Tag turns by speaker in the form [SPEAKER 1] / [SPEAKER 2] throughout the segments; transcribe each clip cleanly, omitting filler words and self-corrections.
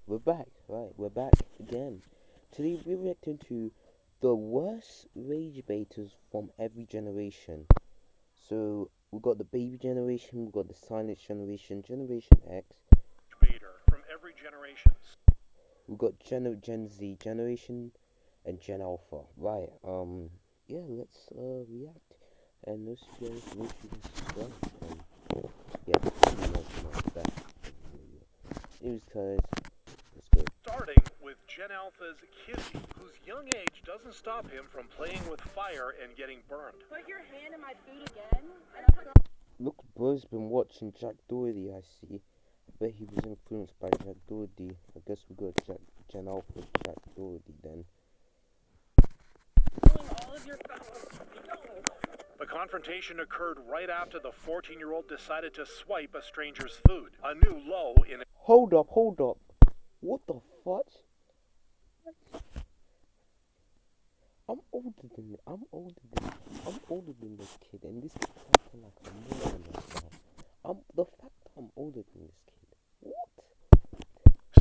[SPEAKER 1] We're back again. Today we're reacting to the worst Ragebaiters from every generation. So we got the baby generation, we got the silent generation, Generation X.
[SPEAKER 2] Baiter from every generation.
[SPEAKER 1] We got Gen Z generation and Gen Alpha. Right. Yeah. Let's react. And those you guys make sure you subscribe. And yeah, anyways, guys. Let's go.
[SPEAKER 2] Starting with Gen Alpha's Kizzy, whose young age doesn't stop him from playing with fire and getting burned.
[SPEAKER 3] Put your hand in my food again.
[SPEAKER 1] Look, bro's been watching Jack Doherty, I see. I bet he was influenced by Jack Doherty. I guess we got Gen Alpha Jack Doherty then.
[SPEAKER 3] All of your
[SPEAKER 2] The confrontation occurred right after the 14-year-old decided to swipe a stranger's food. A new low in...
[SPEAKER 1] Hold up. What the fuck? I'm older than this kid, and this kid's acting like I'm more than this now. The fact that I'm older than this kid. What?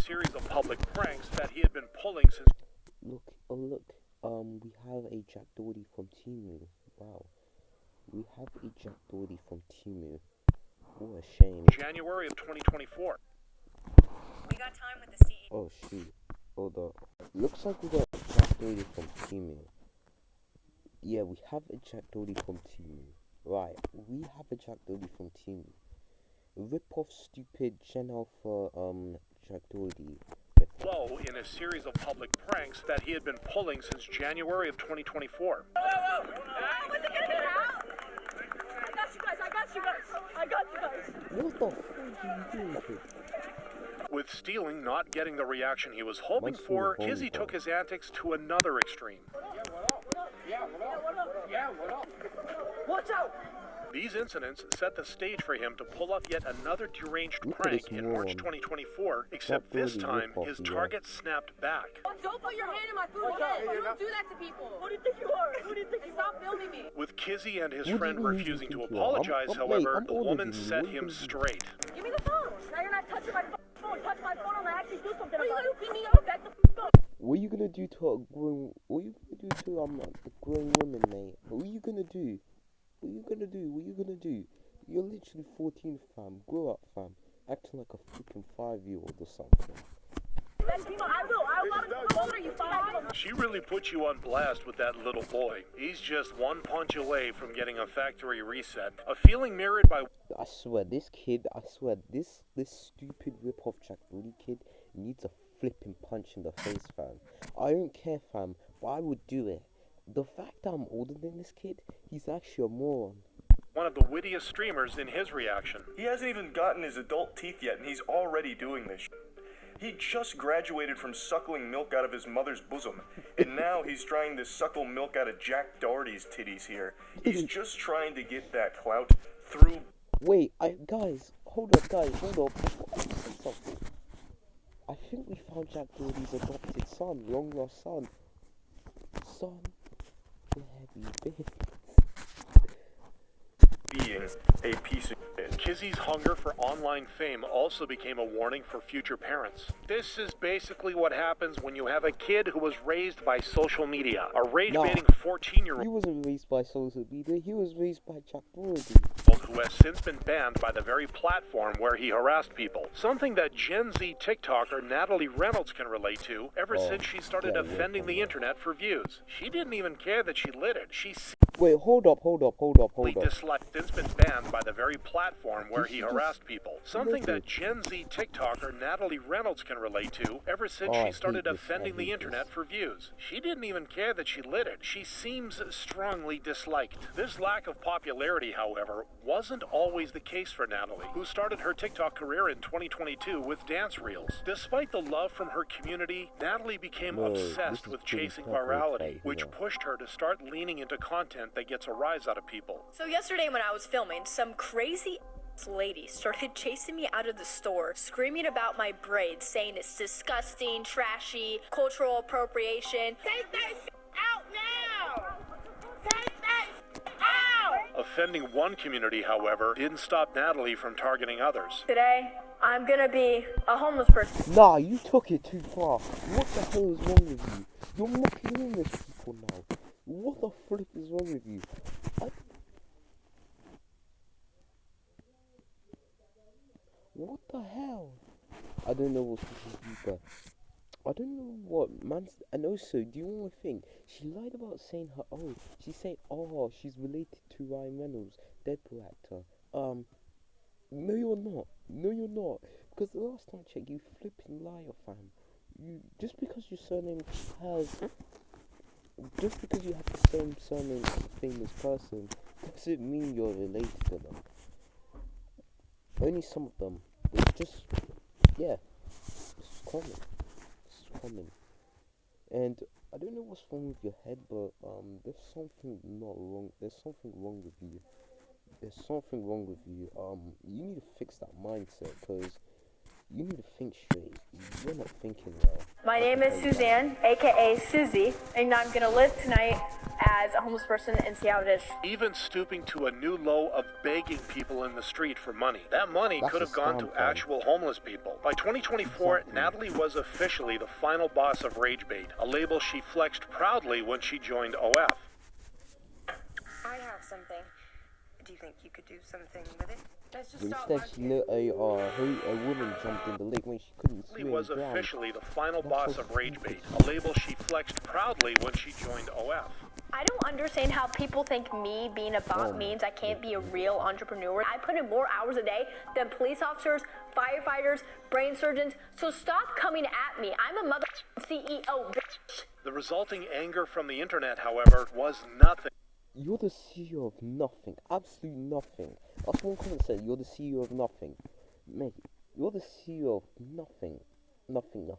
[SPEAKER 2] series of public pranks that he had been pulling since...
[SPEAKER 1] Look. We have a Jack Doherty from Timu. Wow. We have a Jack Doherty from Timu. What a shame.
[SPEAKER 2] January of 2024.
[SPEAKER 3] We got time with the CEO.
[SPEAKER 1] Oh shoot. Hold up. Looks like we got a Jack Doherty from Timu. Yeah, we have a Jack Doherty from Timu. Right, we have a Jack Doherty from Timu. Rip off stupid Gen Alpha Jack Doherty.
[SPEAKER 2] Low in a series of public pranks that he had been pulling since January of 2024.
[SPEAKER 3] I got you guys.
[SPEAKER 1] What the fuck are you doing, kid?
[SPEAKER 2] With stealing not getting the reaction he was hoping for, Kizzy took his antics to another extreme.
[SPEAKER 3] Watch out!
[SPEAKER 2] These incidents set the stage for him to pull up yet another deranged prank in March 2024, except this time his target snapped back.
[SPEAKER 3] Don't put your hand in my food again. You don't do that to people. Who do you think you are? Stop filming me.
[SPEAKER 2] With Kizzy and his friend refusing to apologize, however, the woman set him straight.
[SPEAKER 3] Give me the phone. Now you're not touching my phone. Touch my phone, I'm gonna actually do something about it. You beat me up. Back the f up.
[SPEAKER 1] What are you gonna do to a grown woman, mate? What are you gonna do? What are you gonna do? You're literally 14, fam. Grow up, fam. Acting like a freaking 5-year-old or something.
[SPEAKER 2] She really put you on blast with that little boy. He's just one punch away from getting a factory reset. A feeling mirrored by...
[SPEAKER 1] I swear, this stupid rip-off Jack Doherty kid needs a flipping punch in the face, fam. I don't care, fam, but I would do it. The fact that I'm older than this kid, he's actually a moron.
[SPEAKER 2] One of the wittiest streamers in his reaction.
[SPEAKER 4] He hasn't even gotten his adult teeth yet, and he's already doing this. He just graduated from suckling milk out of his mother's bosom, and now he's trying to suckle milk out of Jack Doherty's titties here. He's just trying to get that clout through...
[SPEAKER 1] Wait, guys, hold up. Before I say something, I think we found Jack Doherty's adopted son, long lost son. Son, where have you been?
[SPEAKER 4] being a piece of shit.
[SPEAKER 2] Kizzy's hunger for online fame also became a warning for future parents. This is basically what happens when you have a kid who was raised by social media. A rage-baiting 14-year-old
[SPEAKER 1] He wasn't raised by social media, he was raised by Jack Doherty.
[SPEAKER 2] Who has since been banned by the very platform where he harassed people. Something that Gen Z TikToker Natalie Reynolds can relate to ever since she started offending the internet for views. She didn't even care that she lit it. She
[SPEAKER 1] Wait, hold up.
[SPEAKER 2] disliked since been banned by the very platform where he harassed people. Something that Gen Z TikToker Natalie Reynolds can relate to ever since she started offending the internet for views. She didn't even care that she lit it. She seems strongly disliked. This lack of popularity, however, wasn't always the case for Natalie, who started her TikTok career in 2022 with dance reels. Despite the love from her community, Natalie became obsessed with chasing virality, which pushed her to start leaning into content that gets a rise out of people.
[SPEAKER 5] So yesterday when I was filming, some crazy lady started chasing me out of the store, screaming about my braids, saying it's disgusting, trashy, cultural appropriation.
[SPEAKER 3] Take that out now! Take that out!
[SPEAKER 2] A Defending one community, however, didn't stop Natalie from targeting others.
[SPEAKER 5] Today, I'm gonna be a homeless person.
[SPEAKER 1] Nah, you took it too far. What the hell is wrong with you? You're mocking homeless people now. What the flip is wrong with you? What the hell? I don't know what's with you, but I don't know what man. And also, do you want to think? She lied about saying her. Oh, she said, oh, she's related to Ryan Reynolds, Deadpool actor. No, you're not. No, you're not. Because the last time I checked, you flipping liar, fam. You just because your surname has, just because you have the same surname as a famous person, doesn't mean you're related to them. Only some of them. It's just, yeah, it's common. It's common. And I don't know what's wrong with your head, but there's something not wrong. There's something wrong with you. There's something wrong with you. You need to fix that mindset, because you need to think straight. You're not thinking well.
[SPEAKER 5] My name is Suzanne, aka Susie, and I'm gonna live tonight as a homeless person and see how it is.
[SPEAKER 2] Even stooping to a new low of begging people in the street for money. That money could have gone to actual homeless people. By 2024, Natalie was officially the final boss of Ragebait, a label she flexed proudly when she joined OF.
[SPEAKER 6] I have something. Do you think you could do something with it? Let's just
[SPEAKER 1] Instead, she let a woman jumped in the lake when she couldn't swim.
[SPEAKER 2] Natalie was officially the final boss of Ragebait, a label she flexed proudly when she joined OF.
[SPEAKER 5] I don't understand how people think me being a bot means I can't be a real entrepreneur. I put in more hours a day than police officers, firefighters, brain surgeons, so stop coming at me. I'm a mother CEO, bitch.
[SPEAKER 2] The resulting anger from the internet, however, was nothing.
[SPEAKER 1] You're the CEO of nothing. Absolutely nothing. That's one comment said. You're the CEO of nothing. Mate, you're the CEO of nothing. Nothing.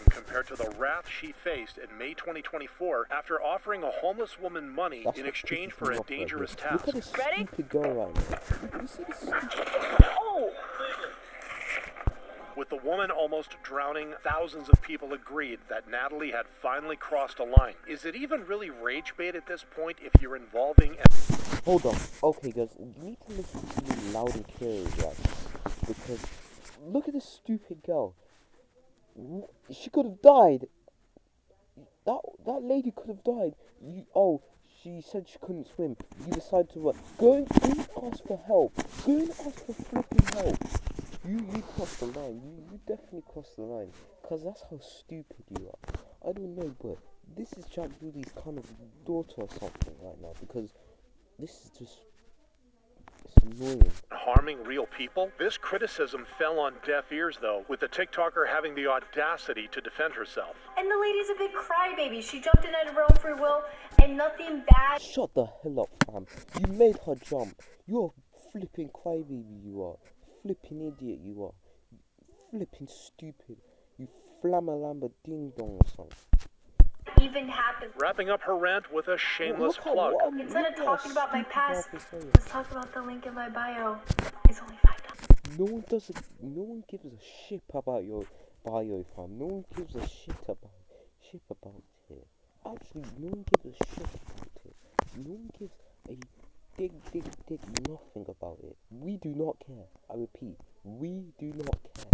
[SPEAKER 2] Compared to the wrath she faced in May 2024 after offering a homeless woman money in exchange for a dangerous task.
[SPEAKER 1] Look at this stupid girl right now. You see this stupid...
[SPEAKER 5] Oh!
[SPEAKER 2] With the woman almost drowning, thousands of people agreed that Natalie had finally crossed a line. Is it even really rage bait at this point if you're involving...
[SPEAKER 1] Hold on. Okay, guys, you need to listen to me loud and clear right now. Because, look at this stupid girl. She could have died. That lady could have died. She said she couldn't swim. You decided to run. Go and ask for help. Go and ask for flipping help. You crossed the line. You definitely crossed the line. Because that's how stupid you are. I don't know, but this is Jack Rudy's kind of daughter or something right now. Because this is just... it's annoying.
[SPEAKER 2] Harming real people? This criticism fell on deaf ears, though, with the TikToker having the audacity to defend herself.
[SPEAKER 5] And the lady's a big crybaby. She jumped in of her own free will, and nothing bad.
[SPEAKER 1] Shut the hell up, fam. You made her jump. You're a flipping crybaby, you are. Flipping idiot, you are. Flipping stupid. You flammalamba ding dong or something.
[SPEAKER 5] Even happened.
[SPEAKER 2] Wrapping up her rant with a shameless plug.
[SPEAKER 5] Instead of talking about my past, let's talk about the link in my bio. It's only $5.
[SPEAKER 1] No one gives a shit about your bio, fam. No one gives a shit about it. Actually, no one gives a shit about it. No one gives a dig nothing about it. We do not care. I repeat, we do not care.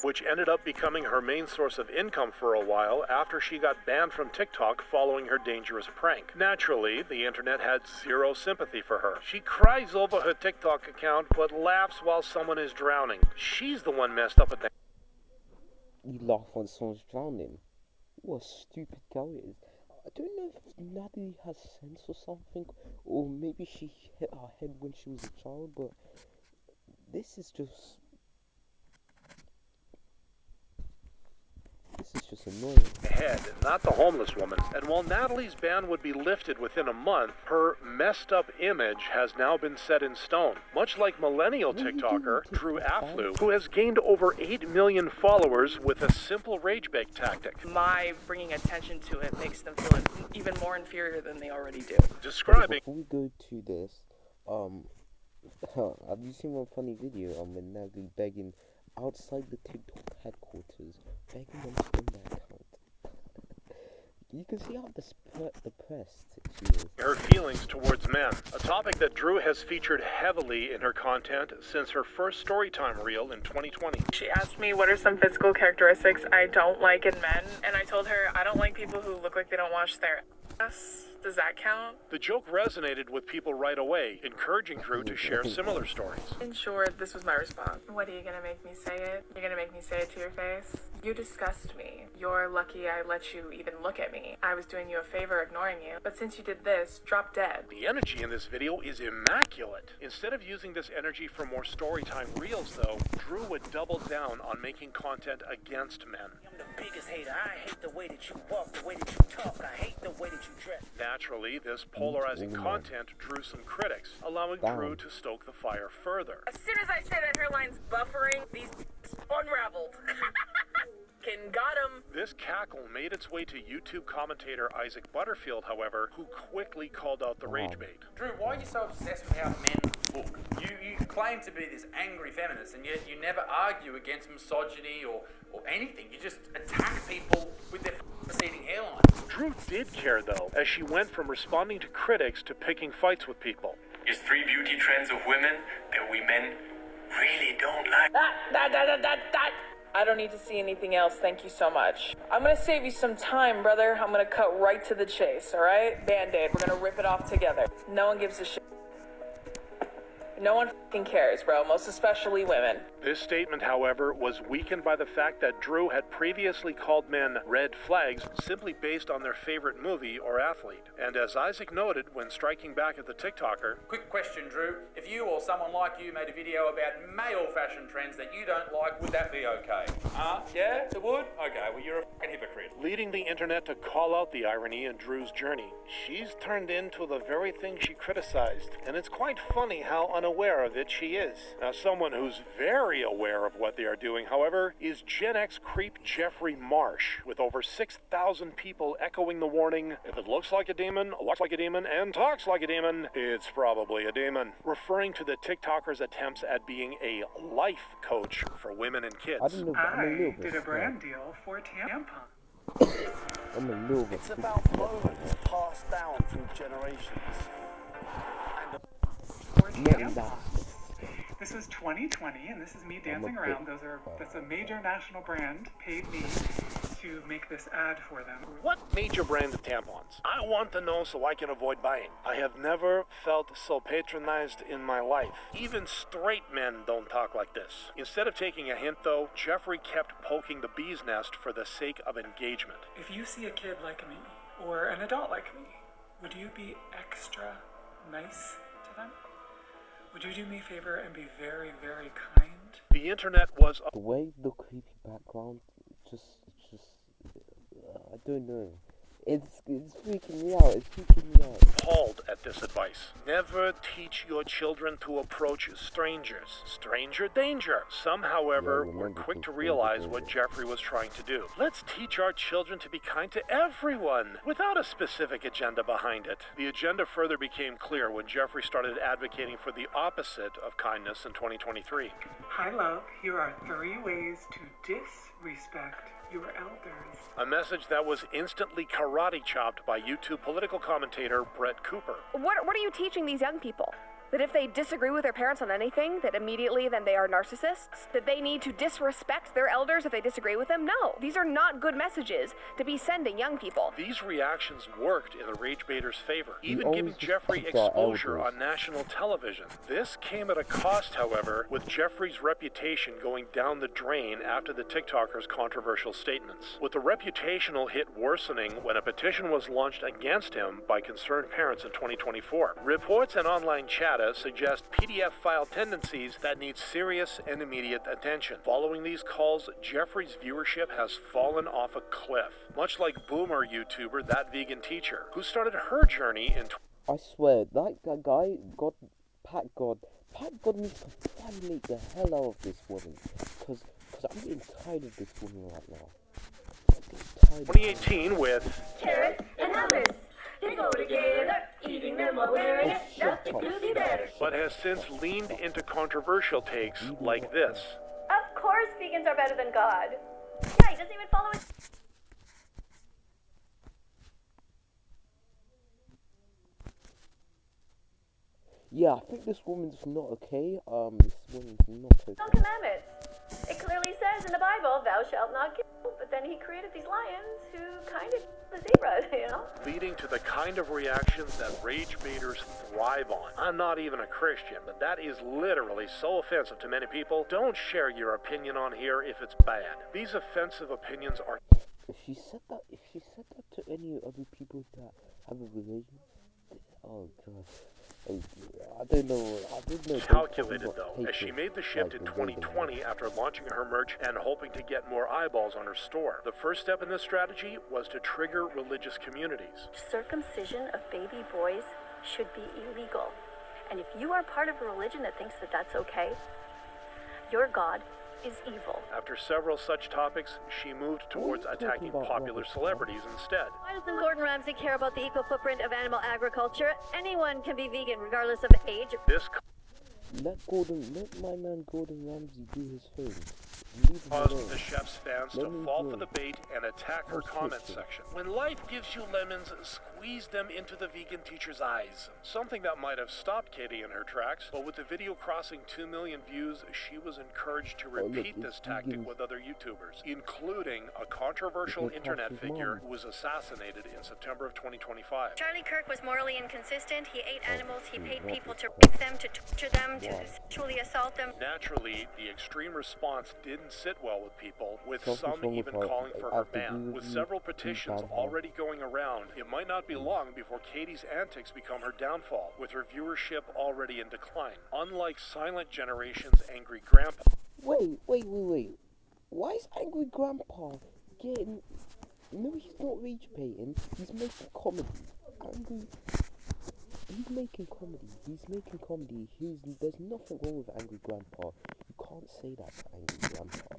[SPEAKER 2] Which ended up becoming her main source of income for a while after she got banned from TikTok following her dangerous prank. Naturally, the internet had zero sympathy for her. She cries over her TikTok account but laughs while someone is drowning. She's the one messed up at the...
[SPEAKER 1] You laugh when someone's drowning. What a stupid girl it is. I don't know if Natalie has sense or something, or maybe she hit her head when she was a child, but this is just annoying.
[SPEAKER 2] Head, not the homeless woman. And while Natalie's ban would be lifted within a month, her messed up image has now been set in stone. Much like millennial TikToker Drew Aflu, who has gained over 8 million followers with a simple rage bait tactic.
[SPEAKER 7] My bringing attention to it makes them feel even more inferior than they already do.
[SPEAKER 2] Describing...
[SPEAKER 1] Before we go to this, have you seen one funny video when Natalie begging outside the TikTok headquarters, begging them to spend their account? You can see how depressed she is.
[SPEAKER 2] Her feelings towards men, a topic that Drew has featured heavily in her content since her first Storytime reel in 2020.
[SPEAKER 7] She asked me what are some physical characteristics I don't like in men, and I told her I don't like people who look like they don't wash their ass. Does that count?
[SPEAKER 2] The joke resonated with people right away, encouraging Drew to share similar stories.
[SPEAKER 7] In short, this was my response. What, are you gonna make me say it? You're gonna make me say it to your face? You disgust me. You're lucky I let you even look at me. I was doing you a favor ignoring you. But since you did this, drop dead.
[SPEAKER 2] The energy in this video is immaculate. Instead of using this energy for more Storytime reels, though, Drew would double down on making content against men.
[SPEAKER 8] I'm the biggest hater. I hate the way that you walk, the way that you talk. I hate the way that you dress.
[SPEAKER 2] Naturally, this polarizing content drew some critics, allowing Drew to stoke the fire further.
[SPEAKER 7] As soon as I say that her line's buffering, these unraveled. Got him.
[SPEAKER 2] This cackle made its way to YouTube commentator Isaac Butterfield, however, who quickly called out the rage bait.
[SPEAKER 9] Drew, why are you so obsessed with how men look? You claim to be this angry feminist, and yet you never argue against misogyny or anything. You just attack people with their receding hairline.
[SPEAKER 2] Drew did care, though, as she went from responding to critics to picking fights with people.
[SPEAKER 10] Is 3 beauty trends of women that we men really don't like.
[SPEAKER 7] I don't need to see anything else, thank you so much. I'm gonna save you some time, brother. I'm gonna cut right to the chase, alright? Band-Aid, we're gonna rip it off together. No one gives a shit. No one fucking cares, bro, most especially women.
[SPEAKER 2] This statement, however, was weakened by the fact that Drew had previously called men red flags simply based on their favorite movie or athlete. And as Isaac noted when striking back at the TikToker,
[SPEAKER 9] quick question, Drew. If you or someone like you made a video about male fashion trends that you don't like, would that be okay? Yeah, it would? Okay, well, you're a fucking hypocrite.
[SPEAKER 2] Leading the internet to call out the irony in Drew's journey. She's turned into the very thing she criticized, and it's quite funny how unaware of it she is. Now, someone who's very aware of what they are doing, however, is Gen X creep Jeffrey Marsh, with over 6,000 people echoing the warning, if it looks like a demon, walks like a demon, and talks like a demon, it's probably a demon, referring to the TikToker's attempts at being a life coach for women and kids.
[SPEAKER 11] I did a brand deal for tampons.
[SPEAKER 10] It's about moments passed down through generations.
[SPEAKER 11] This was 2020, and this is me dancing around. That's a major national brand paid me to make this ad for them.
[SPEAKER 2] What major brand of tampons? I want to know so I can avoid buying. I have never felt so patronized in my life. Even straight men don't talk like this. Instead of taking a hint, though, Jeffrey kept poking the bee's nest for the sake of engagement.
[SPEAKER 11] If you see a kid like me, or an adult like me, would you be extra nice to them? Would you do me a favor and be very, very kind?
[SPEAKER 2] The internet was
[SPEAKER 1] the way the creepy background, I don't know. It's freaking me out. It's freaking me out.
[SPEAKER 2] Appalled at this advice. Never teach your children to approach strangers. Stranger danger. Some, however, were quick to realize what Jeffrey was trying to do. Let's teach our children to be kind to everyone, without a specific agenda behind it. The agenda further became clear when Jeffrey started advocating for the opposite of kindness in 2023.
[SPEAKER 11] Hi, love. Here are 3 ways to disrespect your elders.
[SPEAKER 2] A message that was instantly karate chopped by YouTube political commentator Brett Cooper.
[SPEAKER 12] What are you teaching these young people? That if they disagree with their parents on anything, that immediately then they are narcissists? That they need to disrespect their elders if they disagree with them? No, these are not good messages to be sending young people.
[SPEAKER 2] These reactions worked in the Ragebaiters' favor, even giving Jeffrey exposure on national television. This came at a cost, however, with Jeffrey's reputation going down the drain after the TikToker's controversial statements. With the reputational hit worsening when a petition was launched against him by concerned parents in 2024. Reports and online chat suggest PDF file tendencies that need serious and immediate attention. Following these calls, Jeffrey's viewership has fallen off a cliff, much like boomer YouTuber That Vegan Teacher, who started her journey in...
[SPEAKER 1] I swear, that guy, Pat God needs to finally the hell out of this woman, because I'm getting tired of this woman right now.
[SPEAKER 2] 2018 with...
[SPEAKER 3] Carrots and hummus. They go together, eating them while wearing it, nothing could be better.
[SPEAKER 2] But has since leaned into controversial takes like this.
[SPEAKER 5] Of course vegans are better than God. Yeah, he doesn't even follow his...
[SPEAKER 1] Yeah, I think this woman's not okay. This woman's not okay.
[SPEAKER 5] No commandments. It clearly says in the Bible, thou shalt not kill. But then he created these lions who kind of the zebras, you know?
[SPEAKER 2] Leading to the kind of reactions that Ragebaiters thrive on. I'm not even a Christian, but that is literally so offensive to many people. Don't share your opinion on here if it's bad. These offensive opinions are...
[SPEAKER 1] If she said that to any other people that have a religion, oh god. I don't know.
[SPEAKER 2] Calculated though, as she made the shift in 2020 after launching her merch and hoping to get more eyeballs on her store. The first step in this strategy was to trigger religious communities.
[SPEAKER 13] Circumcision of baby boys should be illegal. And if you are part of a religion that thinks that that's okay, your God is evil.
[SPEAKER 2] After several such topics, she moved towards attacking popular celebrities instead.
[SPEAKER 14] Why doesn't Gordon Ramsay care about the eco footprint of animal agriculture? Anyone can be vegan regardless of age.
[SPEAKER 1] Let my man Gordon Ramsay do his thing.
[SPEAKER 2] Caused the chef's fans to fall for the bait and attack her comment section. When life gives you lemons, squeeze them into the vegan teacher's eyes. Something that might have stopped Katie in her tracks, but with the video crossing 2 million views, she was encouraged to repeat this tactic with other YouTubers, including a controversial internet figure who was assassinated in September of 2025.
[SPEAKER 13] Charlie Kirk was morally inconsistent. He ate animals, he paid people to rape them, to torture them, to sexually assault them.
[SPEAKER 2] Naturally, the extreme response didn't sit well with people, with some even calling for her ban. With several petitions already going around, it might not be long before Katie's antics become her downfall, with her viewership already in decline. Unlike Silent Generation's Angry Grandpa.
[SPEAKER 1] Wait. Why is Angry Grandpa getting... No, he's not rage baiting. He's making comedy. He's making comedy. There's nothing wrong with Angry Grandpa. You can't say that to Angry Grandpa.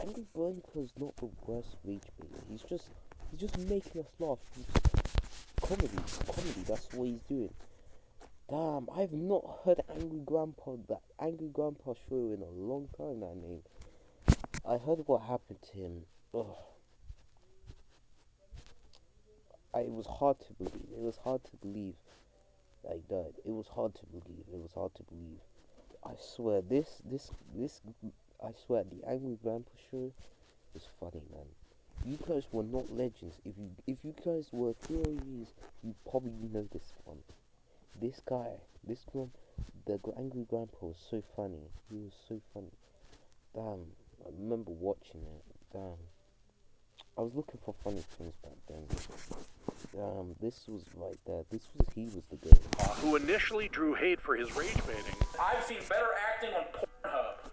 [SPEAKER 1] Angry Grandpa's not the worst rage baiter. He's just making us laugh. Comedy. That's what he's doing. Damn, I've not heard Angry Grandpa show in a long time. That name. I heard what happened to him. Ugh. It was hard to believe. It was hard to believe that he died. It was hard to believe. I swear, I swear, the Angry Grandpa show is funny, man. You guys were not legends. If you guys were POVs, you probably know this one. The Angry Grandpa was so funny. He was so funny. Damn, I remember watching it. Damn. I was looking for funny things back then. This was right there. He was the guy.
[SPEAKER 2] Who initially drew hate for his rage baiting.
[SPEAKER 9] I've seen better acting on Pornhub.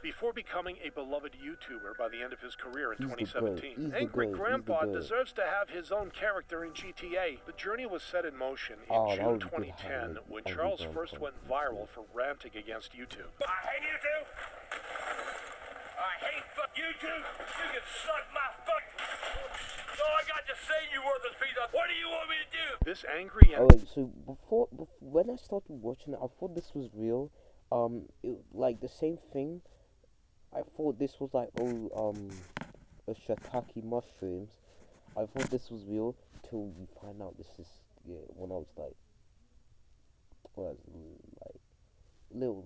[SPEAKER 2] Before becoming a beloved YouTuber by the end of his career in 2017. Angry Grandpa deserves to have his own character in GTA. The journey was set in motion in June 2010 when Charles first went viral for ranting against YouTube.
[SPEAKER 8] I hate YouTube! I hate YouTube! You can suck my fuck! That's all I got to say, you worthless piece of... What do you want me to do?
[SPEAKER 2] This angry...
[SPEAKER 1] Alright, so when I started watching it, I thought this was real. Like the same thing. I thought this was like a shiitake mushrooms. I thought this was real till you find out this is when I was like little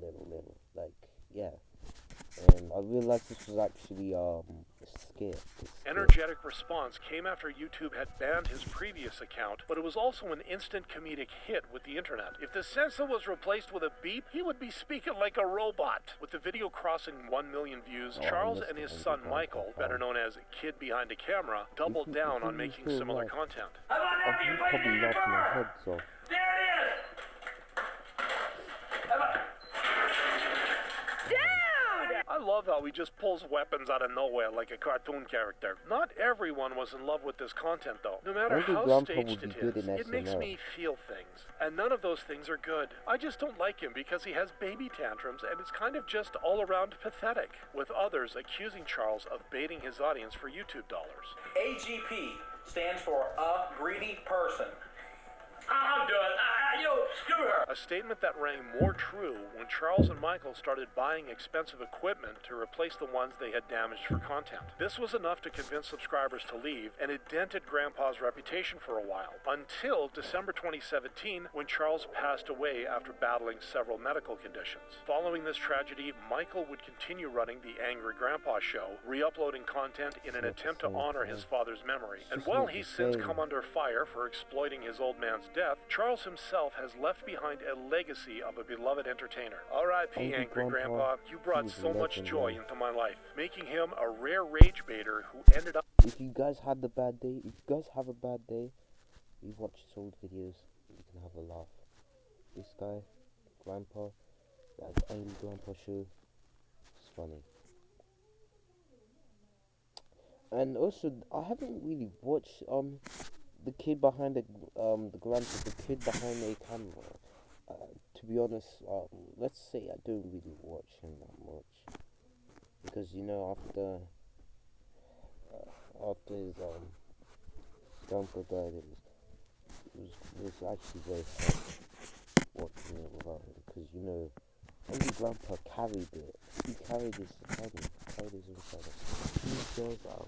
[SPEAKER 1] and I realized this was actually a skit.
[SPEAKER 2] Energetic response came after YouTube had banned his previous account, but it was also an instant comedic hit with the internet. If the censor was replaced with a beep, he would be speaking like a robot. With the video crossing 1 million views, Charles and his son Michael, better known as Kid Behind a Camera, doubled down on making similar content.
[SPEAKER 8] How about now you put it in your car? There it is!
[SPEAKER 2] I love how he just pulls weapons out of nowhere like a cartoon character. Not everyone was in love with this content though. No matter how staged it is, it makes me feel things. And none of those things are good. I just don't like him because he has baby tantrums and it's kind of just all around pathetic. With others accusing Charles of baiting his audience for YouTube dollars.
[SPEAKER 9] AGP stands for a greedy person.
[SPEAKER 8] I'll do it. screw her.
[SPEAKER 2] A statement that rang more true when Charles and Michael started buying expensive equipment to replace the ones they had damaged for content. This was enough to convince subscribers to leave, and it dented Grandpa's reputation for a while, until December 2017, when Charles passed away after battling several medical conditions. Following this tragedy, Michael would continue running the Angry Grandpa show, re-uploading content in an attempt to honor his father's memory. And while he's since come under fire for exploiting his old man's death, Charles himself has left behind a legacy of a beloved entertainer. R.I.P. Angry Grandpa, you brought so much joy into my life, making him a rare rage baiter who ended up...
[SPEAKER 1] If you guys had a bad day, you watch his old videos, you can have a laugh. This guy, Grandpa, that Angry Grandpa show, it's funny. And also, I haven't really watched the kid behind the kid behind the camera. To be honest, let's say I don't really watch him that much, because you know after his grandpa died, it was actually very hard watching it without him, because you know Angry Grandpa carried it. He carried his own family. These girls are